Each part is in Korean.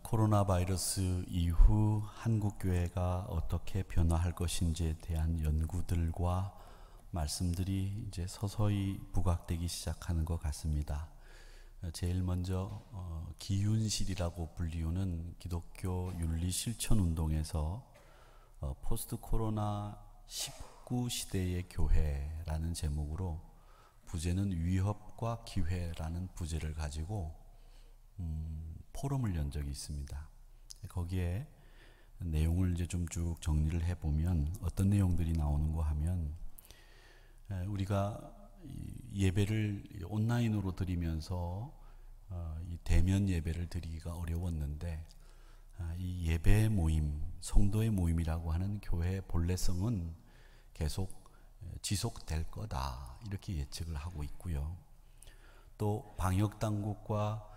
코로나 바이러스 이후 한국 교회가 어떻게 변화할 것인지에 대한 연구들과 말씀들이 이제 서서히 부각되기 시작하는 것 같습니다. 제일 먼저 기윤실이라고 불리우는 기독교 윤리 실천 운동에서 포스트 코로나 19 시대의 교회라는 제목으로 부제는 위협과 기회라는 부제를 가지고 포럼을 연 적이 있습니다. 거기에 내용을 이제 좀 쭉 정리를 해보면 어떤 내용들이 나오는가 하면, 우리가 예배를 온라인으로 드리면서 이 대면 예배를 드리기가 어려웠는데, 이 예배 모임, 성도의 모임이라고 하는 교회의 본래성은 계속 지속될 거다, 이렇게 예측을 하고 있고요. 또 방역당국과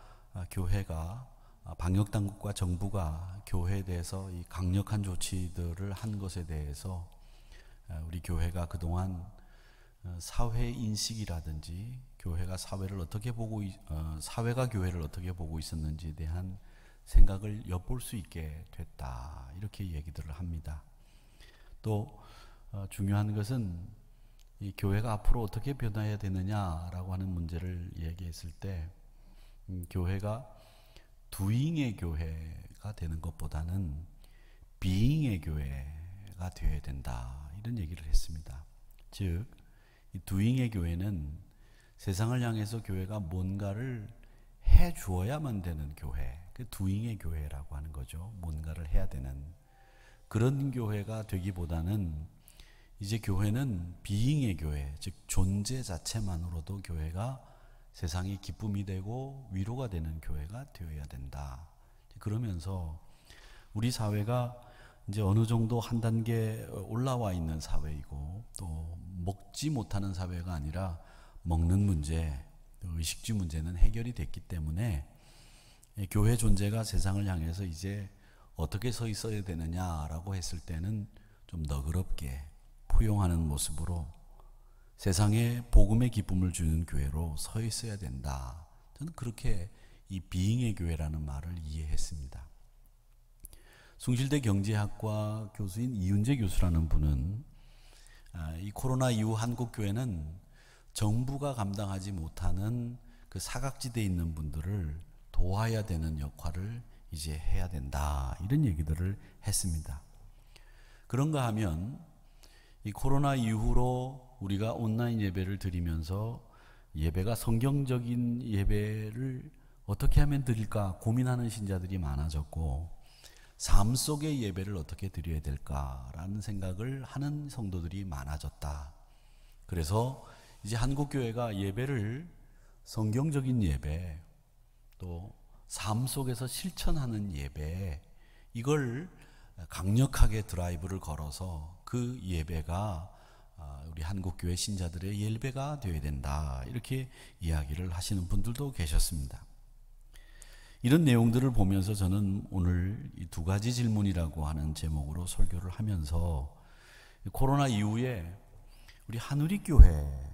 정부가 교회에 대해서 이 강력한 조치들을 한 것에 대해서 우리 교회가 그동안 사회 인식이라든지 교회가 사회가 교회를 어떻게 보고 있었는지에 대한 생각을 엿볼 수 있게 됐다, 이렇게 얘기들을 합니다. 또 중요한 것은 이 교회가 앞으로 어떻게 변화해야 되느냐라고 하는 문제를 얘기했을 때, 교회가 doing의 교회가 되는 것보다는 being의 교회가 되어야 된다, 이런 얘기를 했습니다. 즉, 이 doing의 교회는 세상을 향해서 교회가 뭔가를 해 주어야만 되는 교회, 그 doing의 교회라고 하는 거죠. 뭔가를 해야 되는 그런 교회가 되기보다는 이제 교회는 being의 교회, 즉 존재 자체만으로도 교회가 세상이 기쁨이 되고 위로가 되는 교회가 되어야 된다. 그러면서 우리 사회가 이제 어느 정도 한 단계 올라와 있는 사회이고, 또 먹지 못하는 사회가 아니라 먹는 문제, 의식주 문제는 해결이 됐기 때문에 교회 존재가 세상을 향해서 이제 어떻게 서 있어야 되느냐라고 했을 때는 좀 너그럽게 포용하는 모습으로 세상에 복음의 기쁨을 주는 교회로 서 있어야 된다. 저는 그렇게 이 비잉의 교회라는 말을 이해했습니다. 숭실대 경제학과 교수인 이윤재 교수라는 분은 이 코로나 이후 한국 교회는 정부가 감당하지 못하는 그 사각지대에 있는 분들을 도와야 되는 역할을 이제 해야 된다, 이런 얘기들을 했습니다. 그런가 하면 이 코로나 이후로 우리가 온라인 예배를 드리면서 예배가 성경적인 예배를 어떻게 하면 드릴까 고민하는 신자들이 많아졌고, 삶 속의 예배를 어떻게 드려야 될까라는 생각을 하는 성도들이 많아졌다. 그래서 이제 한국교회가 예배를 성경적인 예배, 또 삶 속에서 실천하는 예배, 이걸 강력하게 드라이브를 걸어서 그 예배가 우리 한국교회 신자들의 예배가 되어야 된다, 이렇게 이야기를 하시는 분들도 계셨습니다. 이런 내용들을 보면서 저는 오늘 이 두 가지 질문이라고 하는 제목으로 설교를 하면서 코로나 이후에 우리 한우리교회,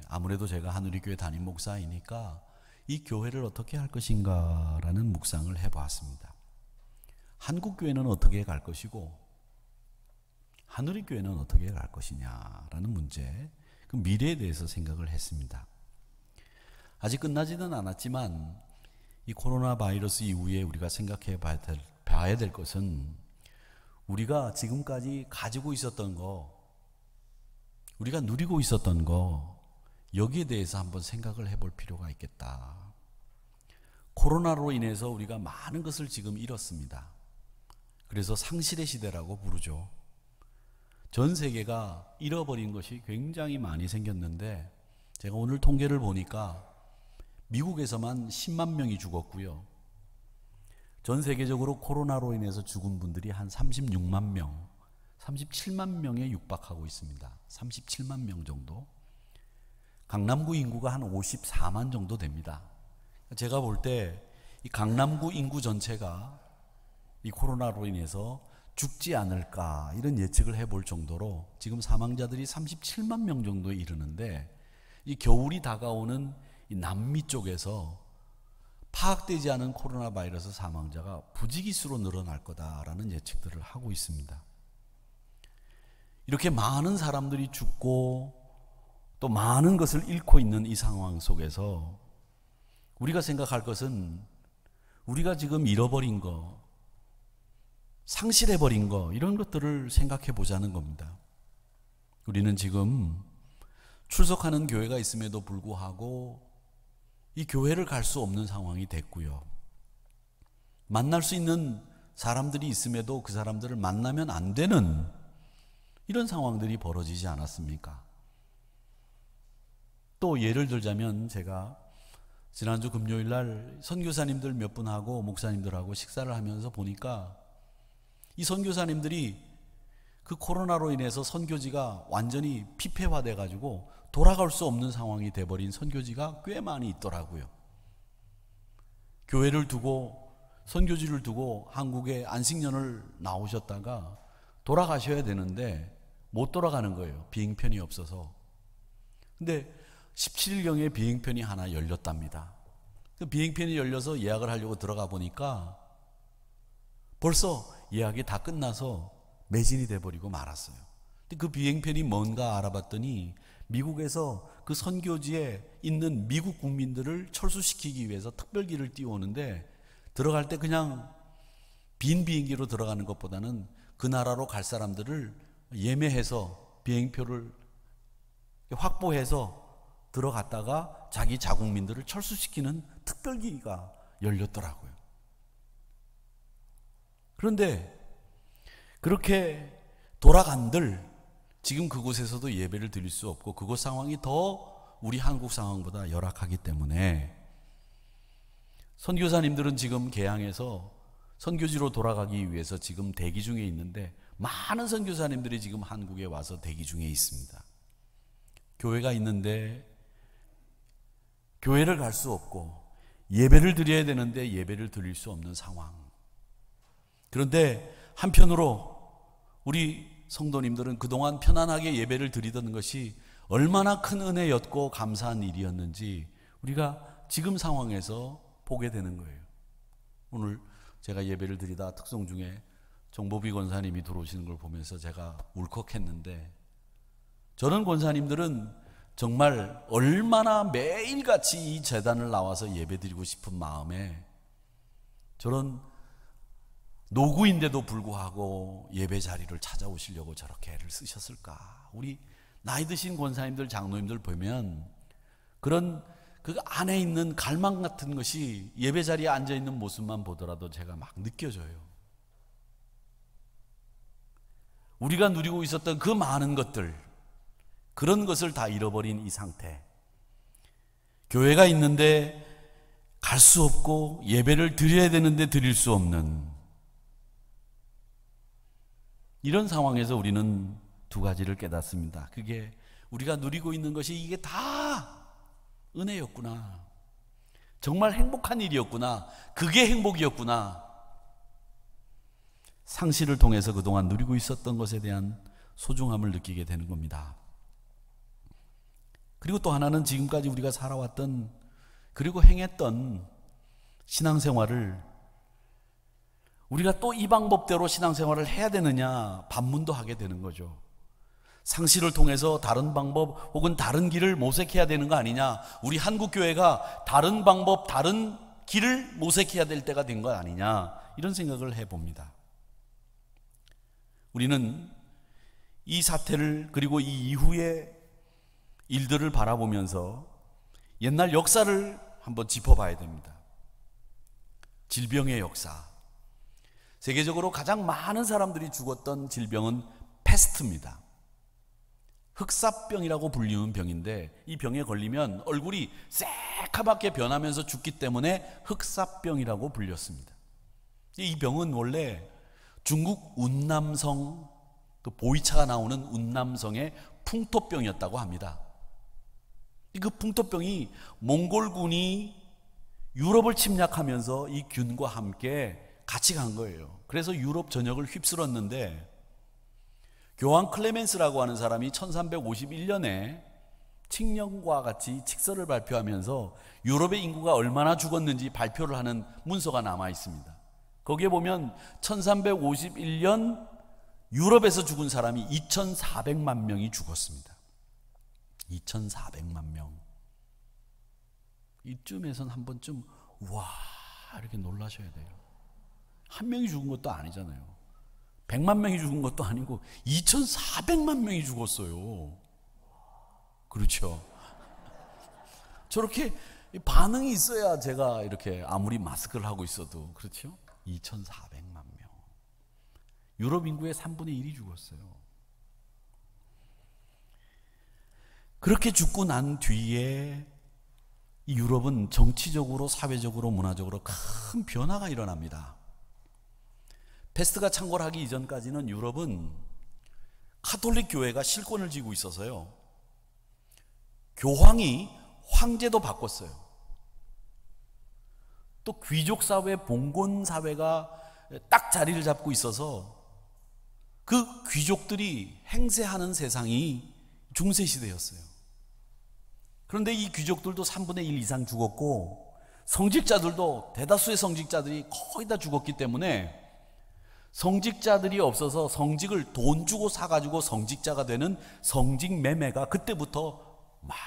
아무래도 제가 한우리교회 담임 목사이니까 이 교회를 어떻게 할 것인가라는 묵상을 해보았습니다. 한국교회는 어떻게 갈 것이고 한우리교회는 어떻게 갈 것이냐라는 문제, 그 미래에 대해서 생각을 했습니다. 아직 끝나지는 않았지만 이 코로나 바이러스 이후에 우리가 생각해 봐야 될 것은, 우리가 지금까지 가지고 있었던 거, 우리가 누리고 있었던 거, 여기에 대해서 한번 생각을 해볼 필요가 있겠다. 코로나로 인해서 우리가 많은 것을 지금 잃었습니다. 그래서 상실의 시대라고 부르죠. 전 세계가 잃어버린 것이 굉장히 많이 생겼는데, 제가 오늘 통계를 보니까 미국에서만 10만 명이 죽었고요. 전 세계적으로 코로나로 인해서 죽은 분들이 한 36만 명, 37만 명에 육박하고 있습니다. 37만 명 정도. 강남구 인구가 한 54만 정도 됩니다. 제가 볼 때 이 강남구 인구 전체가 이 코로나로 인해서 죽지 않을까, 이런 예측을 해볼 정도로 지금 사망자들이 37만 명 정도에 이르는데, 이 겨울이 다가오는 이 남미 쪽에서 파악되지 않은 코로나 바이러스 사망자가 부지기수로 늘어날 거다라는 예측들을 하고 있습니다. 이렇게 많은 사람들이 죽고 또 많은 것을 잃고 있는 이 상황 속에서 우리가 생각할 것은 우리가 지금 잃어버린 거, 상실해버린 거, 이런 것들을 생각해 보자는 겁니다. 우리는 지금 출석하는 교회가 있음에도 불구하고 이 교회를 갈 수 없는 상황이 됐고요. 만날 수 있는 사람들이 있음에도 그 사람들을 만나면 안 되는 이런 상황들이 벌어지지 않았습니까? 또 예를 들자면 제가 지난주 금요일 날 선교사님들 몇 분하고 목사님들하고 식사를 하면서 보니까 이 선교사님들이 그 코로나로 인해서 선교지가 완전히 피폐화돼 가지고 돌아갈 수 없는 상황이 돼버린 선교지가 꽤 많이 있더라고요. 교회를 두고 선교지를 두고 한국에 안식년을 나오셨다가 돌아가셔야 되는데 못 돌아가는 거예요. 비행편이 없어서. 근데 17일경에 비행편이 하나 열렸답니다. 그 비행편이 열려서 예약을 하려고 들어가 보니까 벌써 예약이 다 끝나서 매진이 돼버리고 말았어요. 근데 그 비행편이 뭔가 알아봤더니 미국에서 그 선교지에 있는 미국 국민들을 철수시키기 위해서 특별기를 띄워오는데 들어갈 때 그냥 빈 비행기로 들어가는 것보다는 그 나라로 갈 사람들을 예매해서 비행표를 확보해서 들어갔다가 자기 자국민들을 철수시키는 특별기가 열렸더라고요. 그런데 그렇게 돌아간들 지금 그곳에서도 예배를 드릴 수 없고 그곳 상황이 더 우리 한국 상황보다 열악하기 때문에 선교사님들은 지금 개항해서 선교지로 돌아가기 위해서 지금 대기 중에 있는데 많은 선교사님들이 지금 한국에 와서 대기 중에 있습니다. 교회가 있는데 교회를 갈 수 없고 예배를 드려야 되는데 예배를 드릴 수 없는 상황. 그런데 한편으로 우리 성도님들은 그동안 편안하게 예배를 드리던 것이 얼마나 큰 은혜였고 감사한 일이었는지 우리가 지금 상황에서 보게 되는 거예요. 오늘 제가 예배를 드리다 특송 중에 정보비 권사님이 들어오시는 걸 보면서 제가 울컥했는데 저런 권사님들은 정말 얼마나 매일같이 이 재단을 나와서 예배드리고 싶은 마음에 저런 노구인데도 불구하고 예배 자리를 찾아오시려고 저렇게 애를 쓰셨을까. 우리 나이 드신 권사님들 장로님들 보면 그런 그 안에 있는 갈망 같은 것이 예배 자리에 앉아있는 모습만 보더라도 제가 막 느껴져요. 우리가 누리고 있었던 그 많은 것들, 그런 것을 다 잃어버린 이 상태. 교회가 있는데 갈 수 없고 예배를 드려야 되는데 드릴 수 없는 이런 상황에서 우리는 두 가지를 깨닫습니다. 그게 우리가 누리고 있는 것이 이게 다 은혜였구나. 정말 행복한 일이었구나. 그게 행복이었구나. 상실을 통해서 그동안 누리고 있었던 것에 대한 소중함을 느끼게 되는 겁니다. 그리고 또 하나는 지금까지 우리가 살아왔던 그리고 행했던 신앙생활을 우리가 또 이 방법대로 신앙생활을 해야 되느냐 반문도 하게 되는 거죠. 상실을 통해서 다른 방법 혹은 다른 길을 모색해야 되는 거 아니냐. 우리 한국교회가 다른 방법 다른 길을 모색해야 될 때가 된 거 아니냐. 이런 생각을 해봅니다. 우리는 이 사태를 그리고 이 이후의 일들을 바라보면서 옛날 역사를 한번 짚어봐야 됩니다. 질병의 역사. 세계적으로 가장 많은 사람들이 죽었던 질병은 패스트입니다. 흑사병이라고 불리는 병인데 이 병에 걸리면 얼굴이 새카맣게 변하면서 죽기 때문에 흑사병이라고 불렸습니다. 이 병은 원래 중국 운남성, 그 보이차가 나오는 운남성의 풍토병이었다고 합니다. 그 풍토병이 몽골군이 유럽을 침략하면서 이 균과 함께 같이 간 거예요. 그래서 유럽 전역을 휩쓸었는데 교황 클레멘스라고 하는 사람이 1351년에 칙령과 같이 칙서를 발표하면서 유럽의 인구가 얼마나 죽었는지 발표를 하는 문서가 남아 있습니다. 거기에 보면 1351년 유럽에서 죽은 사람이 2400만 명이 죽었습니다. 2400만 명. 이쯤에선 한 번쯤 와 이렇게 놀라셔야 돼요. 한 명이 죽은 것도 아니잖아요. 100만 명이 죽은 것도 아니고 2400만 명이 죽었어요. 그렇죠. 저렇게 반응이 있어야 제가 이렇게 아무리 마스크를 하고 있어도, 그렇죠? 2400만 명. 유럽 인구의 3분의 1이 죽었어요. 그렇게 죽고 난 뒤에 이 유럽은 정치적으로, 사회적으로, 문화적으로 큰 변화가 일어납니다. 페스트가 창궐하기 이전까지는 유럽은 가톨릭 교회가 실권을 쥐고 있어서요, 교황이 황제도 바꿨어요. 또 귀족사회, 봉건사회가 딱 자리를 잡고 있어서 그 귀족들이 행세하는 세상이 중세시대였어요. 그런데 이 귀족들도 3분의 1 이상 죽었고, 성직자들도 대다수의 성직자들이 거의 다 죽었기 때문에 성직자들이 없어서 성직을 돈 주고 사가지고 성직자가 되는 성직 매매가 그때부터 막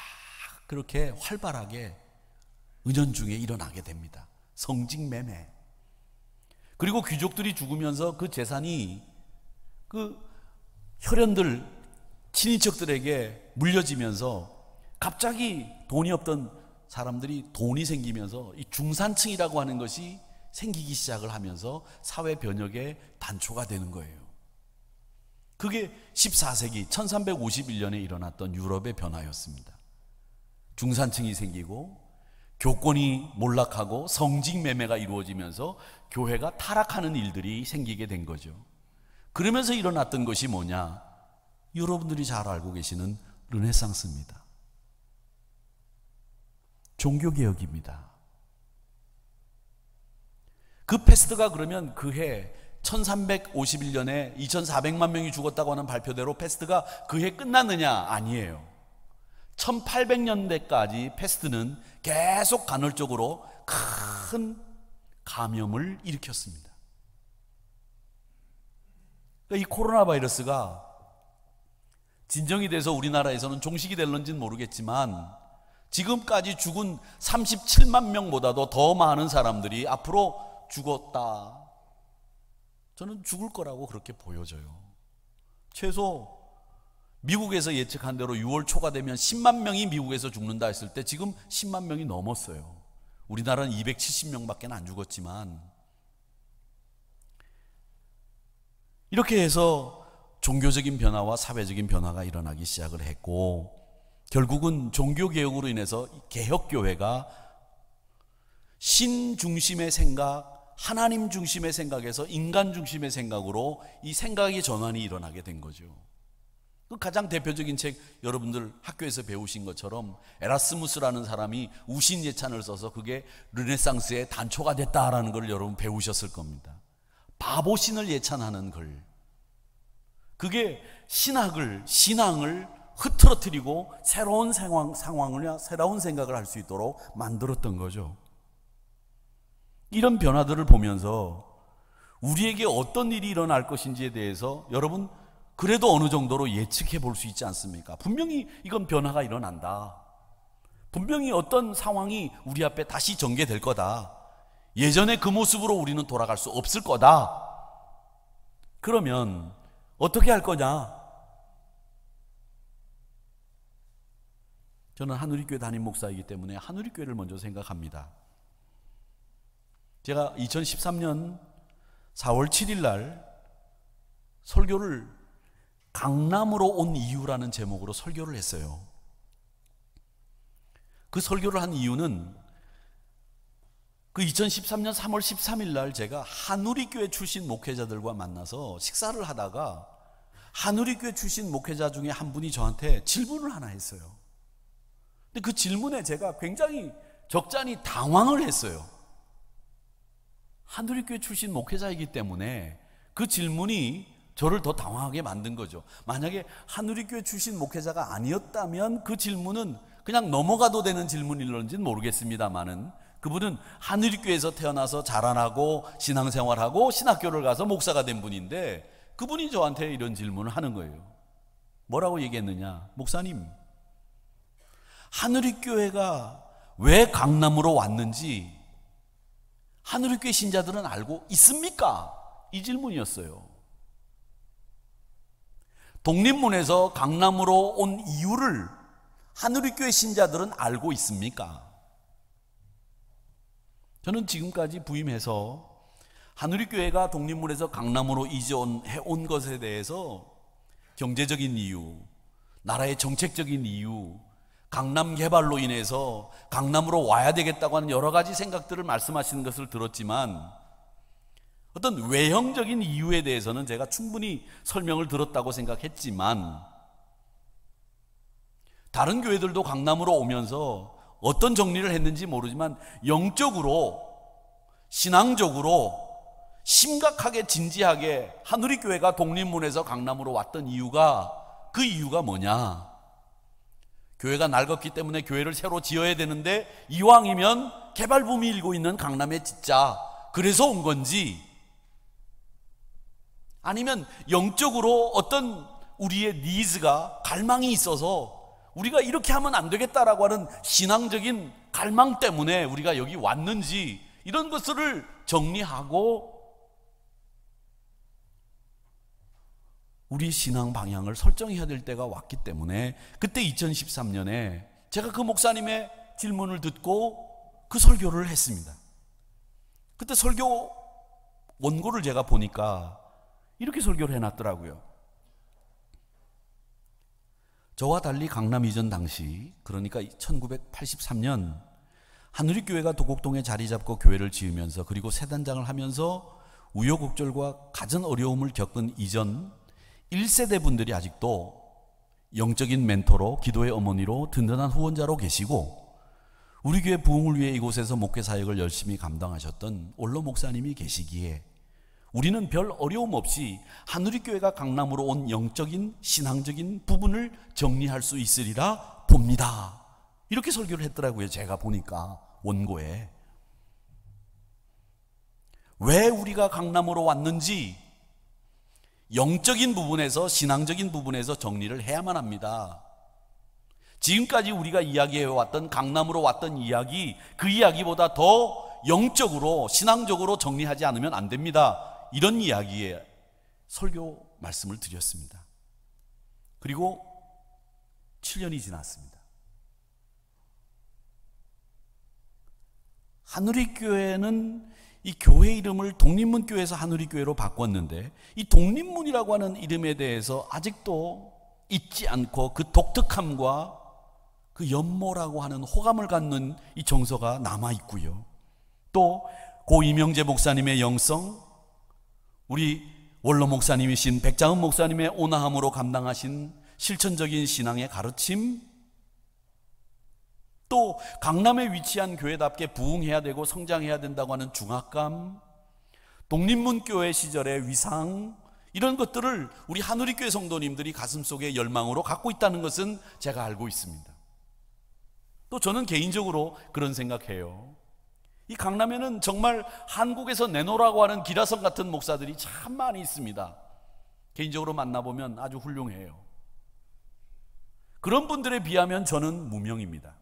그렇게 활발하게 은연중에 일어나게 됩니다. 성직 매매. 그리고 귀족들이 죽으면서 그 재산이 그 혈연들, 친인척들에게 물려지면서 갑자기 돈이 없던 사람들이 돈이 생기면서 이 중산층이라고 하는 것이 생기기 시작을 하면서 사회 변혁의 단초가 되는 거예요. 그게 14세기 1351년에 일어났던 유럽의 변화였습니다. 중산층이 생기고 교권이 몰락하고 성직 매매가 이루어지면서 교회가 타락하는 일들이 생기게 된 거죠. 그러면서 일어났던 것이 뭐냐? 여러분들이 잘 알고 계시는 르네상스입니다. 종교개혁입니다. 그 패스트가 그러면 그해 1351년에 2400만 명이 죽었다고 하는 발표대로 패스트가 그해 끝났느냐? 아니에요. 1800년대까지 패스트는 계속 간헐적으로 큰 감염을 일으켰습니다. 이 코로나 바이러스가 진정이 돼서 우리나라에서는 종식이 될런지는 모르겠지만 지금까지 죽은 37만 명보다도 더 많은 사람들이 앞으로 죽었다. 저는 죽을 거라고 그렇게 보여져요. 최소 미국에서 예측한 대로 6월 초가 되면 10만 명이 미국에서 죽는다 했을 때 지금 10만 명이 넘었어요. 우리나라는 270명밖에 안 죽었지만, 이렇게 해서 종교적인 변화와 사회적인 변화가 일어나기 시작을 했고, 결국은 종교개혁으로 인해서 개혁교회가 신 중심의 생각, 하나님 중심의 생각에서 인간 중심의 생각으로 이 생각의 전환이 일어나게 된 거죠. 그 가장 대표적인 책, 여러분들 학교에서 배우신 것처럼 에라스무스라는 사람이 우신 예찬을 써서 그게 르네상스의 단초가 됐다라는 걸 여러분 배우셨을 겁니다. 바보신을 예찬하는 글, 그게 신앙을 흐트러뜨리고 새로운 상황을, 새로운 생각을 할 수 있도록 만들었던 거죠. 이런 변화들을 보면서 우리에게 어떤 일이 일어날 것인지에 대해서 여러분 그래도 어느 정도로 예측해 볼 수 있지 않습니까? 분명히 이건 변화가 일어난다. 분명히 어떤 상황이 우리 앞에 다시 전개될 거다. 예전의 그 모습으로 우리는 돌아갈 수 없을 거다. 그러면 어떻게 할 거냐? 저는 한우리교회 담임 목사이기 때문에 한우리교회를 먼저 생각합니다. 제가 2013년 4월 7일 날 설교를 강남으로 온 이유라는 제목으로 설교를 했어요. 그 설교를 한 이유는 그 2013년 3월 13일 날 제가 한우리교회 출신 목회자들과 만나서 식사를 하다가 한우리교회 출신 목회자 중에 한 분이 저한테 질문을 하나 했어요. 근데 그 질문에 제가 굉장히 적잖이 당황을 했어요. 한우리교회 출신 목회자이기 때문에 그 질문이 저를 더 당황하게 만든 거죠. 만약에 한우리교회 출신 목회자가 아니었다면 그 질문은 그냥 넘어가도 되는 질문일런지는 모르겠습니다만은, 그분은 한우리교회에서 태어나서 자라나고 신앙생활하고 신학교를 가서 목사가 된 분인데, 그분이 저한테 이런 질문을 하는 거예요. 뭐라고 얘기했느냐? 목사님, 한우리교회가 왜 강남으로 왔는지 한우리교회 신자들은 알고 있습니까? 이 질문이었어요. 독립문에서 강남으로 온 이유를 한우리교회 신자들은 알고 있습니까? 저는 지금까지 부임해서 한우리교회가 독립문에서 강남으로 이전해온 것에 대해서 경제적인 이유, 나라의 정책적인 이유, 강남 개발로 인해서 강남으로 와야 되겠다고 하는 여러 가지 생각들을 말씀하시는 것을 들었지만, 어떤 외형적인 이유에 대해서는 제가 충분히 설명을 들었다고 생각했지만, 다른 교회들도 강남으로 오면서 어떤 정리를 했는지 모르지만 영적으로, 신앙적으로 심각하게 진지하게 한우리교회가 독립문에서 강남으로 왔던 이유가, 그 이유가 뭐냐? 교회가 낡았기 때문에 교회를 새로 지어야 되는데 이왕이면 개발붐이 일고 있는 강남에 짓자, 그래서 온 건지, 아니면 영적으로 어떤 우리의 니즈가, 갈망이 있어서 우리가 이렇게 하면 안 되겠다라고 하는 신앙적인 갈망 때문에 우리가 여기 왔는지, 이런 것들을 정리하고 우리 신앙 방향을 설정해야 될 때가 왔기 때문에, 그때 2013년에 제가 그 목사님의 질문을 듣고 그 설교를 했습니다. 그때 설교 원고를 제가 보니까 이렇게 설교를 해놨더라고요. 저와 달리 강남 이전 당시, 그러니까 1983년 한우리교회가 도곡동에 자리 잡고 교회를 지으면서, 그리고 세단장을 하면서 우여곡절과 갖은 어려움을 겪은 이전 1세대 분들이 아직도 영적인 멘토로, 기도의 어머니로, 든든한 후원자로 계시고, 우리 교회 부흥을 위해 이곳에서 목회 사역을 열심히 감당하셨던 원로 목사님이 계시기에 우리는 별 어려움 없이 한우리교회가 강남으로 온 영적인, 신앙적인 부분을 정리할 수 있으리라 봅니다. 이렇게 설교를 했더라고요. 제가 보니까 원고에. 왜 우리가 강남으로 왔는지 영적인 부분에서, 신앙적인 부분에서 정리를 해야만 합니다. 지금까지 우리가 이야기해왔던, 강남으로 왔던 이야기, 그 이야기보다 더 영적으로, 신앙적으로 정리하지 않으면 안 됩니다. 이런 이야기에 설교 말씀을 드렸습니다. 그리고 7년이 지났습니다. 한우리교회는 이 교회 이름을 독립문교회에서 한우리교회로 바꿨는데, 이 독립문이라고 하는 이름에 대해서 아직도 잊지 않고 그 독특함과 그 연모라고 하는 호감을 갖는 이 정서가 남아있고요. 또 고 이명재 목사님의 영성, 우리 원로 목사님이신 백장은 목사님의 온화함으로 감당하신 실천적인 신앙의 가르침, 또 강남에 위치한 교회답게 부흥해야 되고 성장해야 된다고 하는 중압감, 독립문교회 시절의 위상, 이런 것들을 우리 한우리교회 성도님들이 가슴속에 열망으로 갖고 있다는 것은 제가 알고 있습니다. 또 저는 개인적으로 그런 생각해요. 이 강남에는 정말 한국에서 내노라고 하는 기라성 같은 목사들이 참 많이 있습니다. 개인적으로 만나보면 아주 훌륭해요. 그런 분들에 비하면 저는 무명입니다.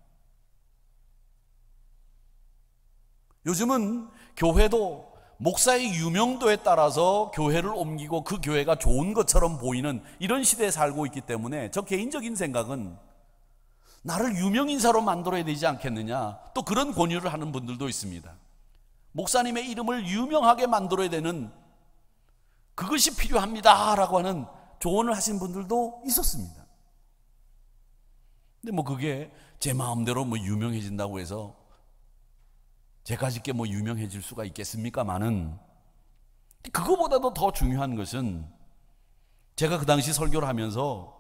요즘은 교회도 목사의 유명도에 따라서 교회를 옮기고 그 교회가 좋은 것처럼 보이는 이런 시대에 살고 있기 때문에, 저 개인적인 생각은 나를 유명인사로 만들어야 되지 않겠느냐, 또 그런 권유를 하는 분들도 있습니다. 목사님의 이름을 유명하게 만들어야 되는, 그것이 필요합니다 라고 하는 조언을 하신 분들도 있었습니다. 근데 그게 제 마음대로 유명해진다고 해서 제가 짓게 유명해질 수가 있겠습니까마는, 그거보다도 더 중요한 것은 제가 그 당시 설교를 하면서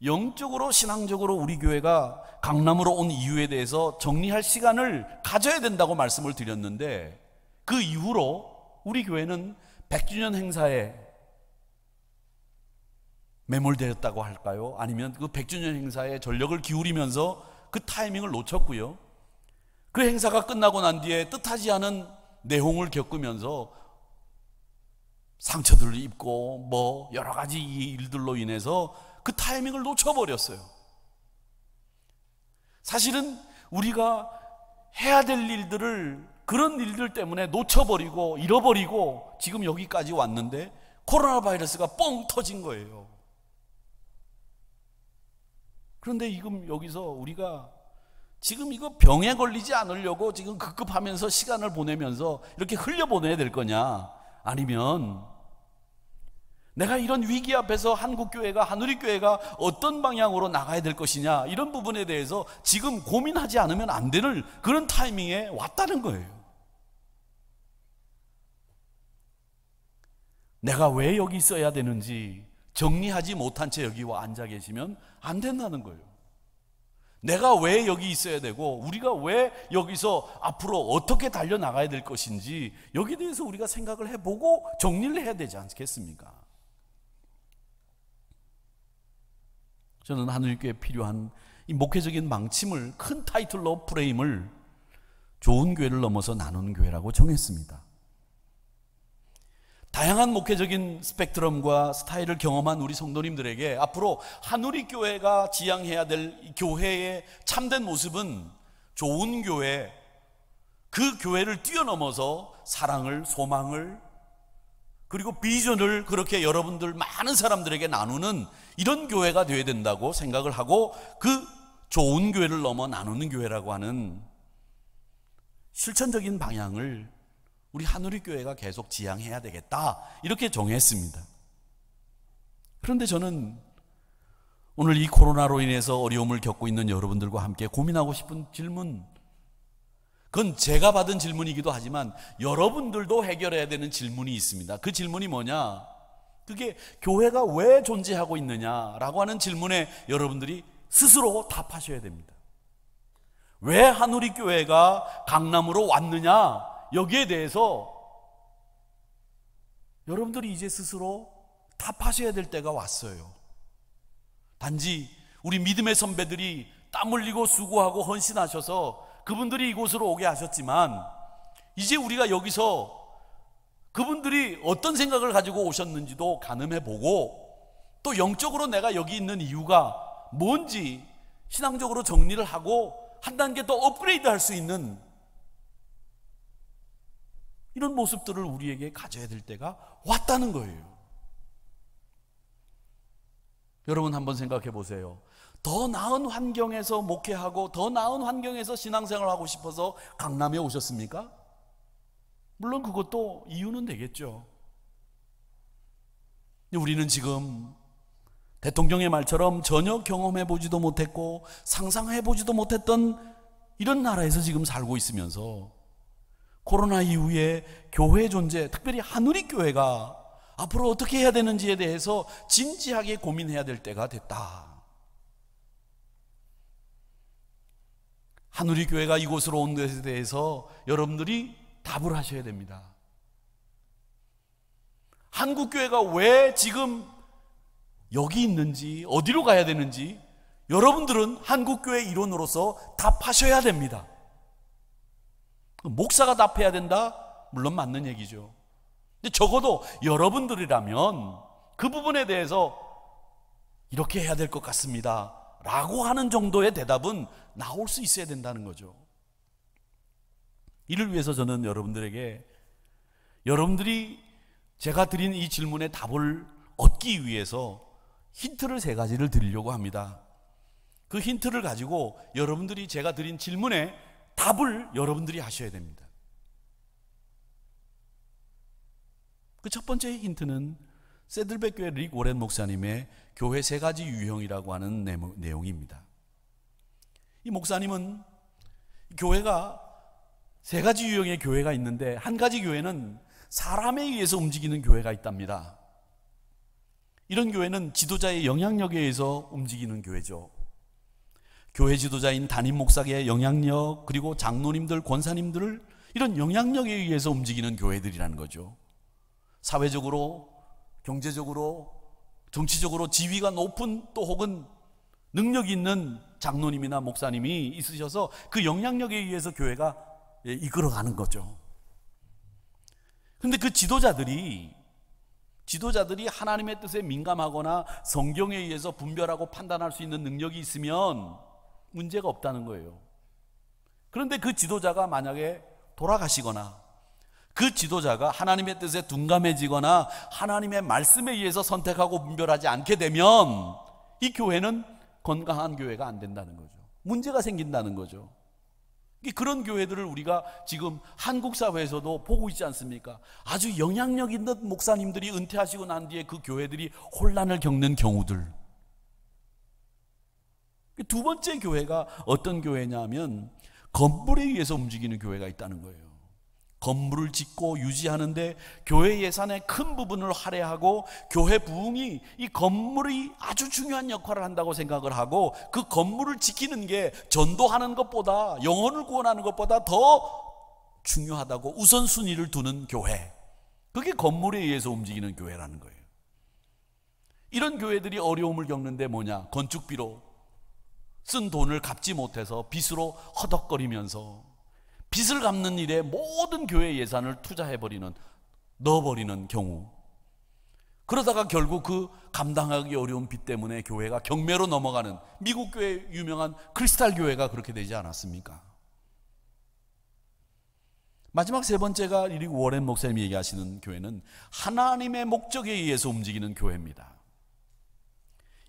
영적으로, 신앙적으로 우리 교회가 강남으로 온 이유에 대해서 정리할 시간을 가져야 된다고 말씀을 드렸는데, 그 이후로 우리 교회는 100주년 행사에 매몰되었다고 할까요? 아니면 그 100주년 행사에 전력을 기울이면서 그 타이밍을 놓쳤고요. 그 행사가 끝나고 난 뒤에 뜻하지 않은 내홍을 겪으면서 상처들을 입고 뭐 여러 가지 일들로 인해서 그 타이밍을 놓쳐버렸어요. 사실은 우리가 해야 될 일들을 그런 일들 때문에 놓쳐버리고 잃어버리고 지금 여기까지 왔는데 코로나 바이러스가 뻥 터진 거예요. 그런데 지금 여기서 우리가 지금 이거 병에 걸리지 않으려고 지금 급급하면서 시간을 보내면서 이렇게 흘려보내야 될 거냐? 아니면 내가 이런 위기 앞에서 한국교회가, 하누리교회가 어떤 방향으로 나가야 될 것이냐, 이런 부분에 대해서 지금 고민하지 않으면 안 되는 그런 타이밍에 왔다는 거예요. 내가 왜 여기 있어야 되는지 정리하지 못한 채 여기 와 앉아 계시면 안 된다는 거예요. 내가 왜 여기 있어야 되고 우리가 왜 여기서 앞으로 어떻게 달려나가야 될 것인지 여기에 대해서 우리가 생각을 해보고 정리를 해야 되지 않겠습니까? 저는 하늘교회에 필요한 이 목회적인 망침을, 큰 타이틀로 프레임을 좋은 교회를 넘어서 나누는 교회라고 정했습니다. 다양한 목회적인 스펙트럼과 스타일을 경험한 우리 성도님들에게 앞으로 하누리교회가 지향해야 될 교회의 참된 모습은 좋은 교회, 그 교회를 뛰어넘어서 사랑을, 소망을, 그리고 비전을 그렇게 여러분들 많은 사람들에게 나누는 이런 교회가 되어야 된다고 생각을 하고, 그 좋은 교회를 넘어 나누는 교회라고 하는 실천적인 방향을 우리 하누리교회가 계속 지향해야 되겠다, 이렇게 정했습니다. 그런데 저는 오늘 이 코로나로 인해서 어려움을 겪고 있는 여러분들과 함께 고민하고 싶은 질문, 그건 제가 받은 질문이기도 하지만 여러분들도 해결해야 되는 질문이 있습니다. 그 질문이 뭐냐? 그게 교회가 왜 존재하고 있느냐라고 하는 질문에 여러분들이 스스로 답하셔야 됩니다. 왜 하누리교회가 강남으로 왔느냐? 여기에 대해서 여러분들이 이제 스스로 답하셔야 될 때가 왔어요. 단지 우리 믿음의 선배들이 땀 흘리고 수고하고 헌신하셔서 그분들이 이곳으로 오게 하셨지만, 이제 우리가 여기서 그분들이 어떤 생각을 가지고 오셨는지도 가늠해보고, 또 영적으로 내가 여기 있는 이유가 뭔지 신앙적으로 정리를 하고 한 단계 더 업그레이드 할 수 있는 이런 모습들을 우리에게 가져야 될 때가 왔다는 거예요. 여러분 한번 생각해 보세요. 더 나은 환경에서 목회하고 더 나은 환경에서 신앙생활을 하고 싶어서 강남에 오셨습니까? 물론 그것도 이유는 되겠죠. 우리는 지금 대통령의 말처럼 전혀 경험해 보지도 못했고 상상해 보지도 못했던 이런 나라에서 지금 살고 있으면서 코로나 이후에 교회 존재, 특별히 하누리교회가 앞으로 어떻게 해야 되는지에 대해서 진지하게 고민해야 될 때가 됐다. 하누리교회가 이곳으로 온 것에 대해서 여러분들이 답을 하셔야 됩니다. 한국교회가 왜 지금 여기 있는지, 어디로 가야 되는지 여러분들은 한국교회 일원으로서 답하셔야 됩니다. 목사가 답해야 된다? 물론 맞는 얘기죠. 근데 적어도 여러분들이라면 그 부분에 대해서 이렇게 해야 될 것 같습니다 라고 하는 정도의 대답은 나올 수 있어야 된다는 거죠. 이를 위해서 저는 여러분들에게, 여러분들이 제가 드린 이 질문에 답을 얻기 위해서 힌트를 3가지를 드리려고 합니다. 그 힌트를 가지고 여러분들이 제가 드린 질문에 답을 여러분들이 하셔야 됩니다. 그 첫 번째 힌트는 세들백 교회 릭 워렌 목사님의 교회 3가지 유형이라고 하는 내용입니다. 이 목사님은 교회가 3가지 유형의 교회가 있는데, 한 가지 교회는 사람에 의해서 움직이는 교회가 있답니다. 이런 교회는 지도자의 영향력에 의해서 움직이는 교회죠. 교회 지도자인 담임 목사의 영향력, 그리고 장로님들, 권사님들을 이런 영향력에 의해서 움직이는 교회들이라는 거죠. 사회적으로, 경제적으로, 정치적으로 지위가 높은 또 혹은 능력이 있는 장로님이나 목사님이 있으셔서 그 영향력에 의해서 교회가 이끌어가는 거죠. 그런데 그 지도자들이 하나님의 뜻에 민감하거나 성경에 의해서 분별하고 판단할 수 있는 능력이 있으면 문제가 없다는 거예요. 그런데 그 지도자가 만약에 돌아가시거나 그 지도자가 하나님의 뜻에 둔감해지거나 하나님의 말씀에 의해서 선택하고 분별하지 않게 되면 이 교회는 건강한 교회가 안 된다는 거죠. 문제가 생긴다는 거죠. 그런 교회들을 우리가 지금 한국 사회에서도 보고 있지 않습니까? 아주 영향력 있는 목사님들이 은퇴하시고 난 뒤에 그 교회들이 혼란을 겪는 경우들. 두 번째 교회가 어떤 교회냐면 건물에 의해서 움직이는 교회가 있다는 거예요. 건물을 짓고 유지하는데 교회 예산의 큰 부분을 할애하고 교회 부흥이 이 건물이 아주 중요한 역할을 한다고 생각을 하고 그 건물을 지키는 게 전도하는 것보다, 영혼을 구원하는 것보다 더 중요하다고 우선순위를 두는 교회, 그게 건물에 의해서 움직이는 교회라는 거예요. 이런 교회들이 어려움을 겪는데 뭐냐? 건축비로 쓴 돈을 갚지 못해서 빚으로 허덕거리면서 빚을 갚는 일에 모든 교회 예산을 넣어버리는 경우, 그러다가 결국 그 감당하기 어려운 빚 때문에 교회가 경매로 넘어가는, 미국 교회 유명한 크리스탈 교회가 그렇게 되지 않았습니까? 마지막 세 번째가 이 워렌 목사님이 얘기하시는 교회는 하나님의 목적에 의해서 움직이는 교회입니다.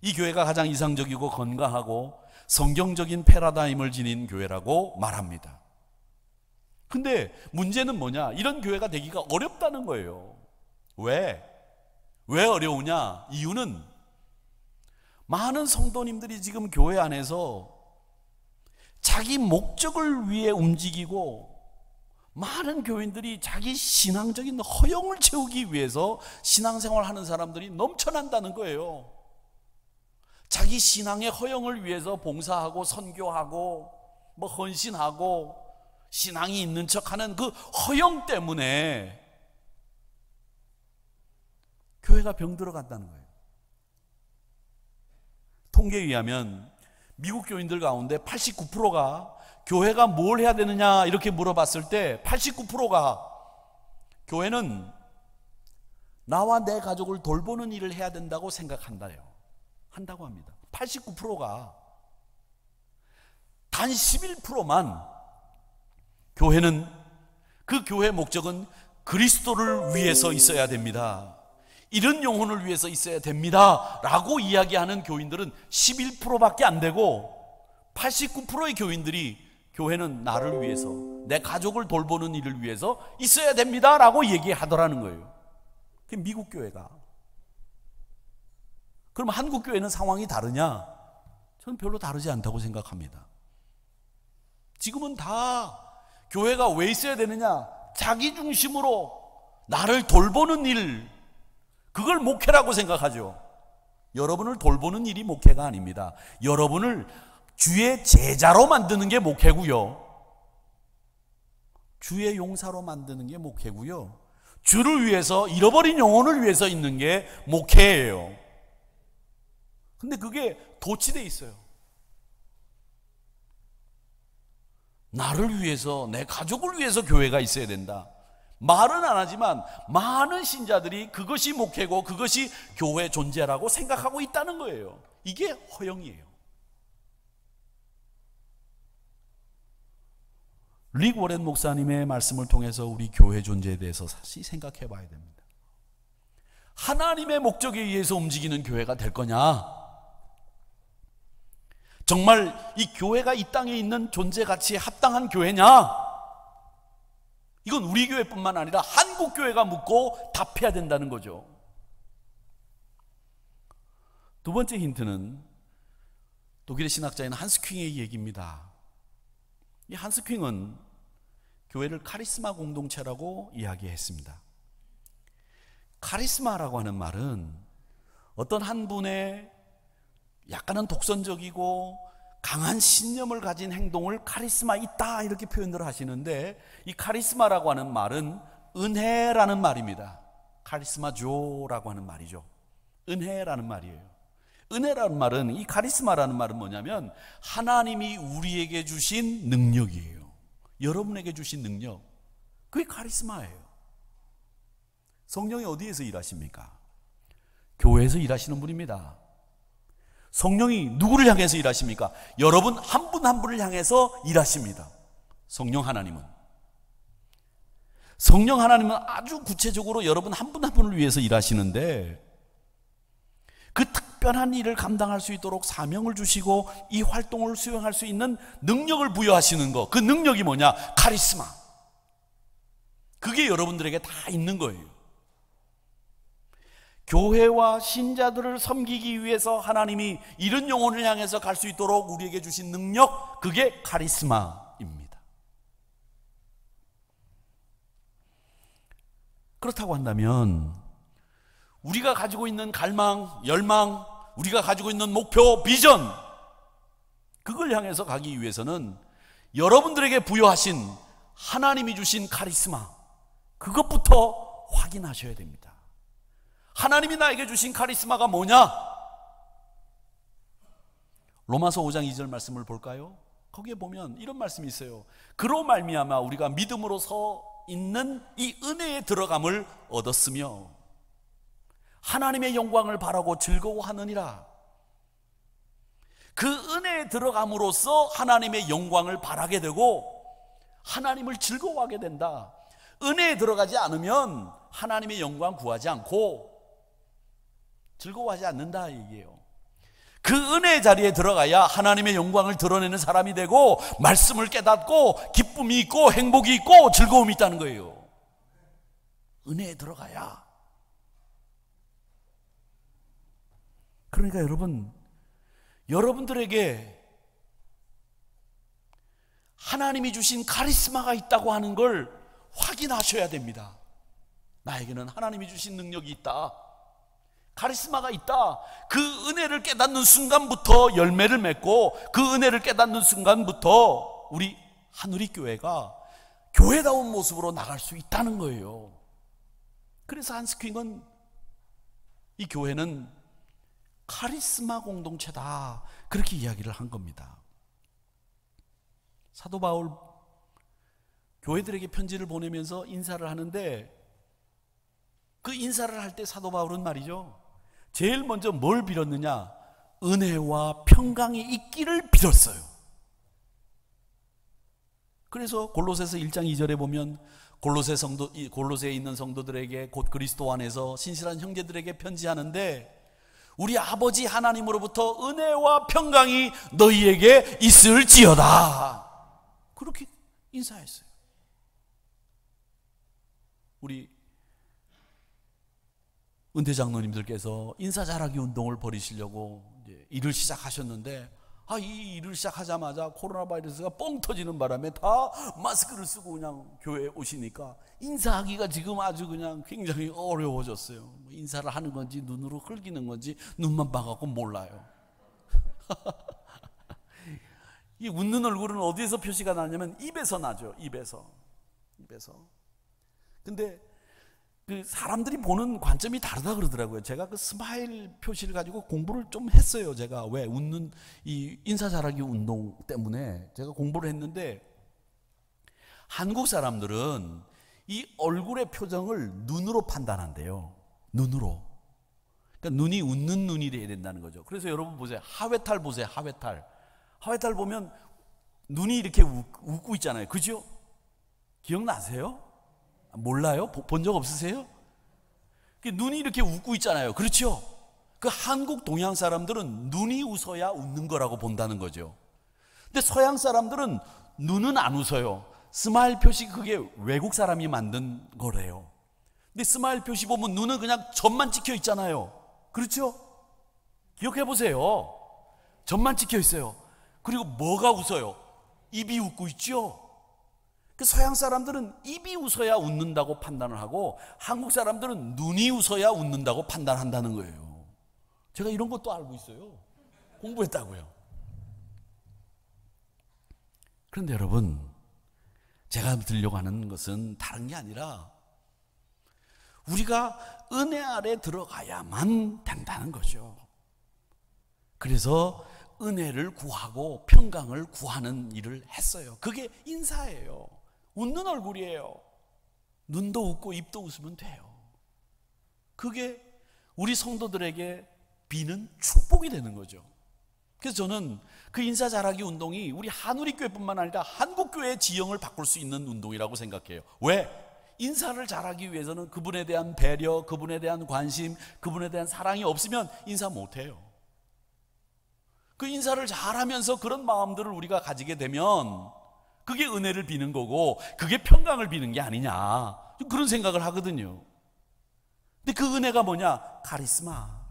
이 교회가 가장 이상적이고 건강하고 성경적인 패러다임을 지닌 교회라고 말합니다. 근데 문제는 뭐냐? 이런 교회가 되기가 어렵다는 거예요. 왜 어려우냐? 이유는 많은 성도님들이 지금 교회 안에서 자기 목적을 위해 움직이고, 많은 교인들이 자기 신앙적인 허영을 채우기 위해서 신앙생활 하는 사람들이 넘쳐난다는 거예요. 자기 신앙의 허영을 위해서 봉사하고 선교하고 헌신하고 신앙이 있는 척하는 그 허영 때문에 교회가 병들어간다는 거예요. 통계에 의하면 미국 교인들 가운데 89%가 교회가 뭘 해야 되느냐 이렇게 물어봤을 때 89%가 교회는 나와 내 가족을 돌보는 일을 해야 된다고 한다고 합니다. 89%가. 단 11%만 교회는, 그 교회의 목적은 그리스도를 위해서 있어야 됩니다, 이런 영혼을 위해서 있어야 됩니다 라고 이야기하는 교인들은 11%밖에 안 되고, 89%의 교인들이 교회는 나를 위해서, 내 가족을 돌보는 일을 위해서 있어야 됩니다 라고 얘기하더라는 거예요. 그게 미국 교회가. 그럼 한국 교회는 상황이 다르냐? 저는 별로 다르지 않다고 생각합니다. 지금은 다 교회가 왜 있어야 되느냐? 자기 중심으로 나를 돌보는 일, 그걸 목회라고 생각하죠. 여러분을 돌보는 일이 목회가 아닙니다. 여러분을 주의 제자로 만드는 게 목회고요, 주의 용사로 만드는 게 목회고요, 주를 위해서, 잃어버린 영혼을 위해서 있는 게 목회예요. 근데 그게 도취되어 있어요. 나를 위해서, 내 가족을 위해서 교회가 있어야 된다. 말은 안 하지만 많은 신자들이 그것이 목회고 그것이 교회 존재라고 생각하고 있다는 거예요. 이게 허영이에요. 릭 워렌 목사님의 말씀을 통해서 우리 교회 존재에 대해서 다시 생각해 봐야 됩니다. 하나님의 목적에 의해서 움직이는 교회가 될 거냐? 정말 이 교회가 이 땅에 있는 존재 가치에 합당한 교회냐? 이건 우리 교회뿐만 아니라 한국 교회가 묻고 답해야 된다는 거죠. 두 번째 힌트는 독일의 신학자인 한스 퀼의 얘기입니다. 이 한스 퀼은 교회를 카리스마 공동체라고 이야기했습니다. 카리스마라고 하는 말은 어떤 한 분의 약간은 독선적이고 강한 신념을 가진 행동을 카리스마 있다 이렇게 표현을 하시는데, 이 카리스마라고 하는 말은 은혜라는 말입니다. 카리스마조라고 하는 말이죠. 은혜라는 말이에요. 은혜라는 말은, 이 카리스마라는 말은 뭐냐면 하나님이 우리에게 주신 능력이에요. 여러분에게 주신 능력, 그게 카리스마예요. 성령이 어디에서 일하십니까? 교회에서 일하시는 분입니다. 성령이 누구를 향해서 일하십니까? 여러분 한 분 한 분을 향해서 일하십니다. 성령 하나님은 아주 구체적으로 여러분 한 분 한 분을 위해서 일하시는데, 그 특별한 일을 감당할 수 있도록 사명을 주시고 이 활동을 수행할 수 있는 능력을 부여하시는 것, 그 능력이 뭐냐? 카리스마. 그게 여러분들에게 다 있는 거예요. 교회와 신자들을 섬기기 위해서 하나님이 이런 영혼을 향해서 갈 수 있도록 우리에게 주신 능력, 그게 카리스마입니다. 그렇다고 한다면 우리가 가지고 있는 갈망, 열망, 우리가 가지고 있는 목표, 비전, 그걸 향해서 가기 위해서는 여러분들에게 부여하신 하나님이 주신 카리스마, 그것부터 확인하셔야 됩니다. 하나님이 나에게 주신 카리스마가 뭐냐? 로마서 5장 2절 말씀을 볼까요? 거기에 보면 이런 말씀이 있어요. 그로 말미암아 우리가 믿음으로 서 있는 이 은혜에 들어감을 얻었으며 하나님의 영광을 바라고 즐거워하느니라. 그 은혜에 들어감으로써 하나님의 영광을 바라게 되고 하나님을 즐거워하게 된다. 은혜에 들어가지 않으면 하나님의 영광 구하지 않고 즐거워하지 않는다 얘기예요. 그 은혜의 자리에 들어가야 하나님의 영광을 드러내는 사람이 되고 말씀을 깨닫고 기쁨이 있고 행복이 있고 즐거움이 있다는 거예요. 은혜에 들어가야. 그러니까 여러분들에게 하나님이 주신 카리스마가 있다고 하는 걸 확인하셔야 됩니다. 나에게는 하나님이 주신 능력이 있다, 카리스마가 있다. 그 은혜를 깨닫는 순간부터 열매를 맺고 그 은혜를 깨닫는 순간부터 우리 한우리교회가 교회다운 모습으로 나갈 수 있다는 거예요. 그래서 한스킹은 이 교회는 카리스마 공동체다, 그렇게 이야기를 한 겁니다. 사도 바울 교회들에게 편지를 보내면서 인사를 하는데, 그 인사를 할 때 사도 바울은 말이죠, 제일 먼저 뭘 빌었느냐? 은혜와 평강이 있기를 빌었어요. 그래서 골로새서 1장 2절에 보면 골로새에 있는 성도들에게, 곧 그리스도 안에서 신실한 형제들에게 편지하는데, 우리 아버지 하나님으로부터 은혜와 평강이 너희에게 있을지어다, 그렇게 인사했어요. 우리 은퇴 장로님들께서 인사 잘하기 운동을 벌이시려고 이제 일을 시작하셨는데, 이 일을 시작하자마자 코로나 바이러스가 뻥 터지는 바람에 다 마스크를 쓰고 그냥 교회에 오시니까 인사하기가 지금 아주 그냥 굉장히 어려워졌어요. 인사를 하는 건지 눈으로 흘기는 건지 눈만 봐갖고 몰라요. 이 웃는 얼굴은 어디에서 표시가 나냐면 입에서 나죠. 입에서. 근데 그 사람들이 보는 관점이 다르다 그러더라고요. 제가 그 스마일 표시를 가지고 공부를 좀 했어요. 제가 왜 웃는 이 인사 잘하기 운동 때문에 제가 공부를 했는데, 한국 사람들은 이 얼굴의 표정을 눈으로 판단한대요. 눈으로. 그러니까 눈이 웃는 눈이 돼야 된다는 거죠. 그래서 여러분 보세요. 하회탈 보세요. 하회탈 보면 눈이 이렇게 웃고 있잖아요. 그죠? 기억나세요? 몰라요? 본 적 없으세요? 눈이 이렇게 웃고 있잖아요. 그렇죠? 그 한국 동양 사람들은 눈이 웃어야 웃는 거라고 본다는 거죠. 근데 서양 사람들은 눈은 안 웃어요. 스마일 표시, 그게 외국 사람이 만든 거래요. 근데 스마일 표시 보면 눈은 그냥 점만 찍혀 있잖아요. 그렇죠? 기억해 보세요. 점만 찍혀 있어요. 그리고 뭐가 웃어요? 입이 웃고 있죠? 서양 사람들은 입이 웃어야 웃는다고 판단을 하고 한국 사람들은 눈이 웃어야 웃는다고 판단한다는 거예요. 제가 이런 것도 알고 있어요. 공부했다고요. 그런데 여러분, 제가 드리려고 하는 것은 다른 게 아니라 우리가 은혜 아래 들어가야만 된다는 거죠. 그래서 은혜를 구하고 평강을 구하는 일을 했어요. 그게 인사예요. 웃는 얼굴이에요. 눈도 웃고 입도 웃으면 돼요. 그게 우리 성도들에게 비는 축복이 되는 거죠. 그래서 저는 그 인사 잘하기 운동이 우리 한우리교회뿐만 아니라 한국교회의 지형을 바꿀 수 있는 운동이라고 생각해요. 왜? 인사를 잘하기 위해서는 그분에 대한 배려, 그분에 대한 관심, 그분에 대한 사랑이 없으면 인사 못해요. 그 인사를 잘하면서 그런 마음들을 우리가 가지게 되면 그게 은혜를 비는 거고 그게 평강을 비는 게 아니냐, 그런 생각을 하거든요. 근데 그 은혜가 뭐냐? 카리스마,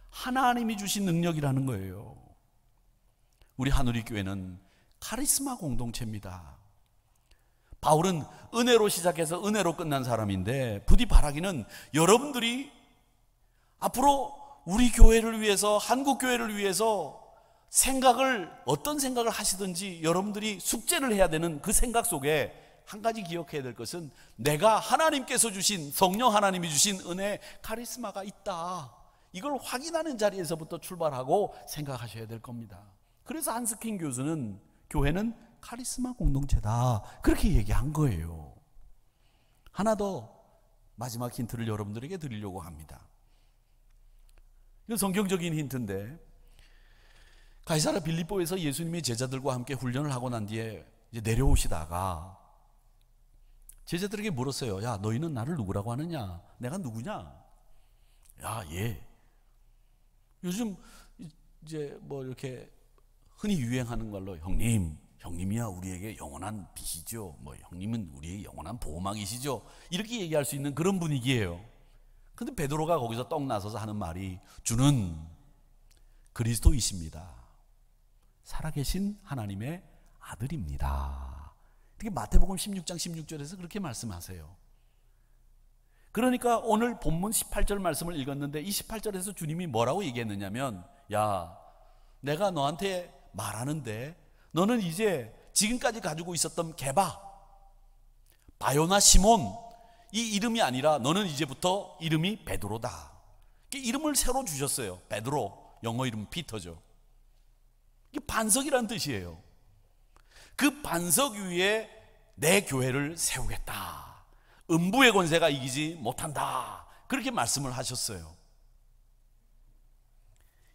하나님이 주신 능력이라는 거예요. 우리 한우리교회는 카리스마 공동체입니다. 바울은 은혜로 시작해서 은혜로 끝난 사람인데 부디 바라기는 여러분들이 앞으로 우리 교회를 위해서, 한국 교회를 위해서 어떤 생각을 하시든지 여러분들이 숙제를 해야 되는 그 생각 속에 한 가지 기억해야 될 것은 내가 하나님께서 주신, 성령 하나님이 주신 은혜, 카리스마가 있다, 이걸 확인하는 자리에서부터 출발하고 생각하셔야 될 겁니다. 그래서 한스킨 교수는 교회는 카리스마 공동체다, 그렇게 얘기한 거예요. 하나 더 마지막 힌트를 여러분들에게 드리려고 합니다. 이건 성경적인 힌트인데, 가이사랴 빌립보에서 예수님이 제자들과 함께 훈련을 하고 난 뒤에 이제 내려오시다가 제자들에게 물었어요. 야, 너희는 나를 누구라고 하느냐? 내가 누구냐? 야, 요즘 이제 뭐 이렇게 흔히 유행하는 걸로 형님이야 우리에게 영원한 빛이죠, 뭐 형님은 우리에게 영원한 보호막이시죠, 이렇게 얘기할 수 있는 그런 분위기예요. 근데 베드로가 거기서 떡 나서서 하는 말이 주는 그리스도이십니다, 살아계신 하나님의 아들입니다. 이렇게 마태복음 16장 16절에서 그렇게 말씀하세요. 그러니까 오늘 본문 18절 말씀을 읽었는데 이 18절에서 주님이 뭐라고 얘기했느냐면, 야, 내가 너한테 말하는데 너는 이제 지금까지 가지고 있었던 게바, 바요나 시몬, 이 이름이 아니라 너는 이제부터 이름이 베드로다. 이름을 새로 주셨어요. 베드로, 영어 이름 피터죠. 이게 반석이라는 뜻이에요. 그 반석 위에 내 교회를 세우겠다, 음부의 권세가 이기지 못한다, 그렇게 말씀을 하셨어요.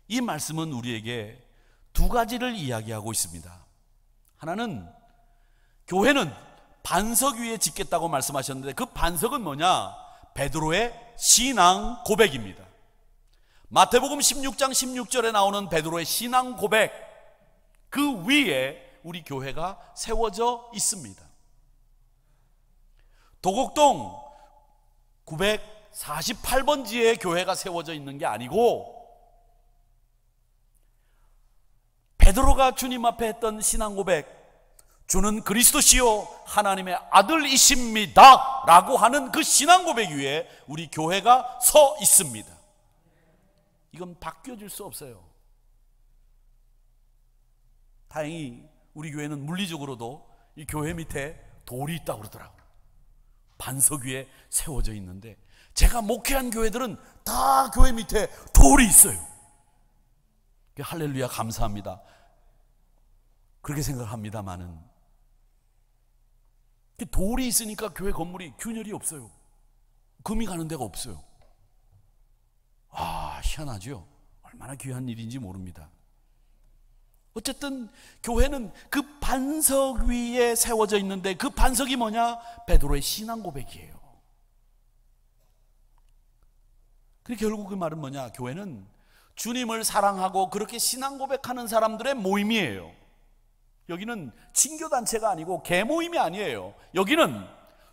이 말씀은 우리에게 두 가지를 이야기하고 있습니다. 하나는 교회는 반석 위에 짓겠다고 말씀하셨는데 그 반석은 뭐냐? 베드로의 신앙 고백입니다. 마태복음 16장 16절에 나오는 베드로의 신앙 고백, 그 위에 우리 교회가 세워져 있습니다. 도곡동 948번지에 교회가 세워져 있는 게 아니고 베드로가 주님 앞에 했던 신앙 고백, 주는 그리스도시요 하나님의 아들이십니다 라고 하는 그 신앙 고백 위에 우리 교회가 서 있습니다. 이건 바뀌어질 수 없어요. 다행히 우리 교회는 물리적으로도 이 교회 밑에 돌이 있다고 그러더라고요. 반석 위에 세워져 있는데 제가 목회한 교회들은 다 교회 밑에 돌이 있어요. 할렐루야, 감사합니다. 그렇게 생각합니다만은 돌이 있으니까 교회 건물이 균열이 없어요. 금이 가는 데가 없어요. 희한하죠. 얼마나 귀한 일인지 모릅니다. 어쨌든 교회는 그 반석 위에 세워져 있는데 그 반석이 뭐냐? 베드로의 신앙 고백이에요. 그리고 결국 그 말은 뭐냐? 교회는 주님을 사랑하고 그렇게 신앙 고백하는 사람들의 모임이에요. 여기는 친교단체가 아니고 개모임이 아니에요. 여기는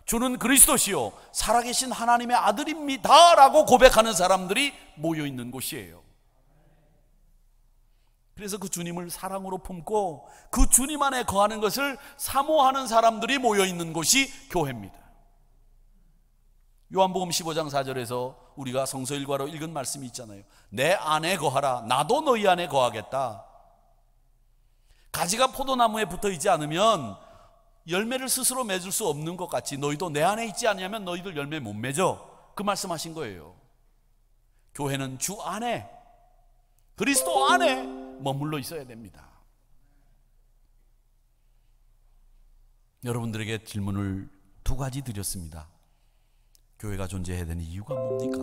주는 그리스도시요 살아계신 하나님의 아들입니다 라고 고백하는 사람들이 모여있는 곳이에요. 그래서 그 주님을 사랑으로 품고 그 주님 안에 거하는 것을 사모하는 사람들이 모여있는 곳이 교회입니다. 요한복음 15장 4절에서 우리가 성서 일과로 읽은 말씀이 있잖아요. 내 안에 거하라, 나도 너희 안에 거하겠다. 가지가 포도나무에 붙어 있지 않으면 열매를 스스로 맺을 수 없는 것 같이 너희도 내 안에 있지 않으면 너희들 열매 못 맺어. 그 말씀하신 거예요. 교회는 주 안에, 그리스도 안에 머물러 있어야 됩니다. 여러분들에게 질문을 두 가지 드렸습니다. 교회가 존재해야 되는 이유가 뭡니까?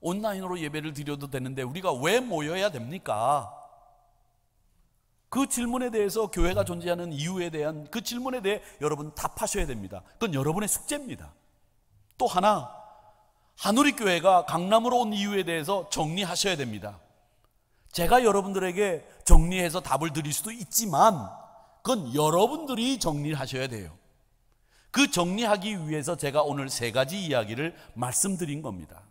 온라인으로 예배를 드려도 되는데 우리가 왜 모여야 됩니까? 그 질문에 대해서, 교회가 존재하는 이유에 대한 그 질문에 대해 여러분 답하셔야 됩니다. 그건 여러분의 숙제입니다. 또 하나, 한우리교회가 강남으로 온 이유에 대해서 정리하셔야 됩니다. 제가 여러분들에게 정리해서 답을 드릴 수도 있지만 그건 여러분들이 정리를 하셔야 돼요. 그 정리하기 위해서 제가 오늘 세 가지 이야기를 말씀드린 겁니다.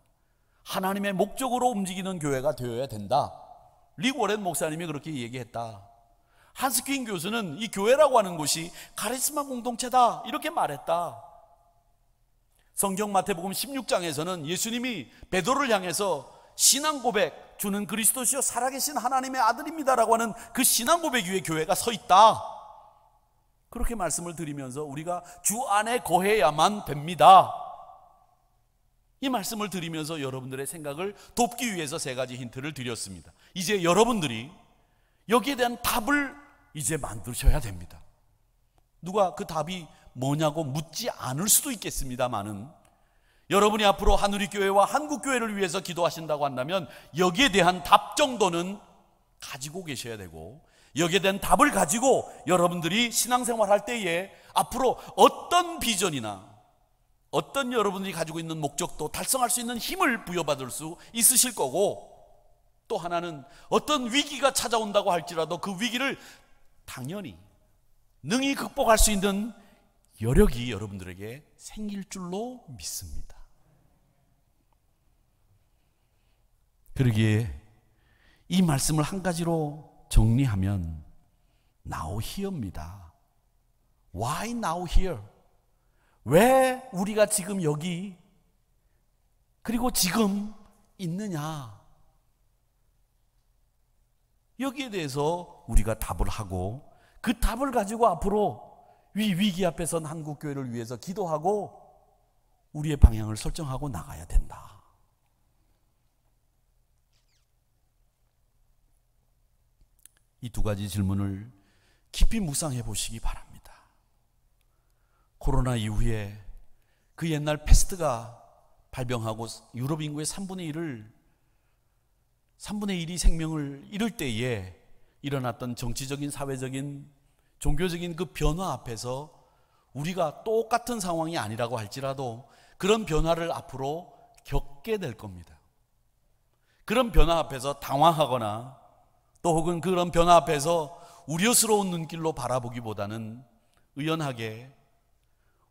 하나님의 목적으로 움직이는 교회가 되어야 된다. 릭 워렌 목사님이 그렇게 얘기했다. 한스퀸 교수는 이 교회라고 하는 곳이 카리스마 공동체다 이렇게 말했다. 성경 마태복음 16장에서는 예수님이 베드로를 향해서 신앙 고백, 주는 그리스도시요 살아계신 하나님의 아들입니다라고 하는 그 신앙 고백 위에 교회가 서 있다. 그렇게 말씀을 드리면서 우리가 주 안에 거해야만 됩니다. 이 말씀을 드리면서 여러분들의 생각을 돕기 위해서 세 가지 힌트를 드렸습니다. 이제 여러분들이 여기에 대한 답을 이제 만드셔야 됩니다. 누가 그 답이 뭐냐고 묻지 않을 수도 있겠습니다만은, 여러분이 앞으로 한우리교회와 한국교회를 위해서 기도하신다고 한다면 여기에 대한 답 정도는 가지고 계셔야 되고, 여기에 대한 답을 가지고 여러분들이 신앙생활 할 때에 앞으로 어떤 비전이나 어떤 여러분들이 가지고 있는 목적도 달성할 수 있는 힘을 부여받을 수 있으실 거고, 또 하나는 어떤 위기가 찾아온다고 할지라도 그 위기를 당연히 능히 극복할 수 있는 여력이 여러분들에게 생길 줄로 믿습니다. 그러기에 이 말씀을 한 가지로 정리하면 Now here입니다. Why now here? 왜 우리가 지금 여기, 그리고 지금 있느냐? 여기에 대해서 우리가 답을 하고, 그 답을 가지고 앞으로 위기 앞에 선 한국교회를 위해서 기도하고 우리의 방향을 설정하고 나가야 된다. 이 두 가지 질문을 깊이 묵상해 보시기 바랍니다. 코로나 이후에 그 옛날 패스트가 발병하고 유럽 인구의 3분의 1이 생명을 잃을 때에 일어났던 정치적인, 사회적인, 종교적인 그 변화 앞에서 우리가 똑같은 상황이 아니라고 할지라도 그런 변화를 앞으로 겪게 될 겁니다. 그런 변화 앞에서 당황하거나 또 혹은 그런 변화 앞에서 우려스러운 눈길로 바라보기보다는 의연하게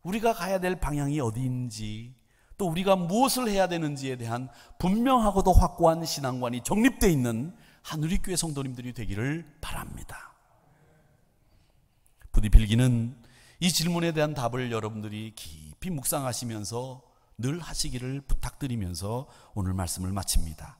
우리가 가야 될 방향이 어디인지, 또 우리가 무엇을 해야 되는지에 대한 분명하고도 확고한 신앙관이 정립되어 있는 한우리교회 성도님들이 되기를 바랍니다. 부디 빌기는 이 질문에 대한 답을 여러분들이 깊이 묵상하시면서 늘 하시기를 부탁드리면서 오늘 말씀을 마칩니다.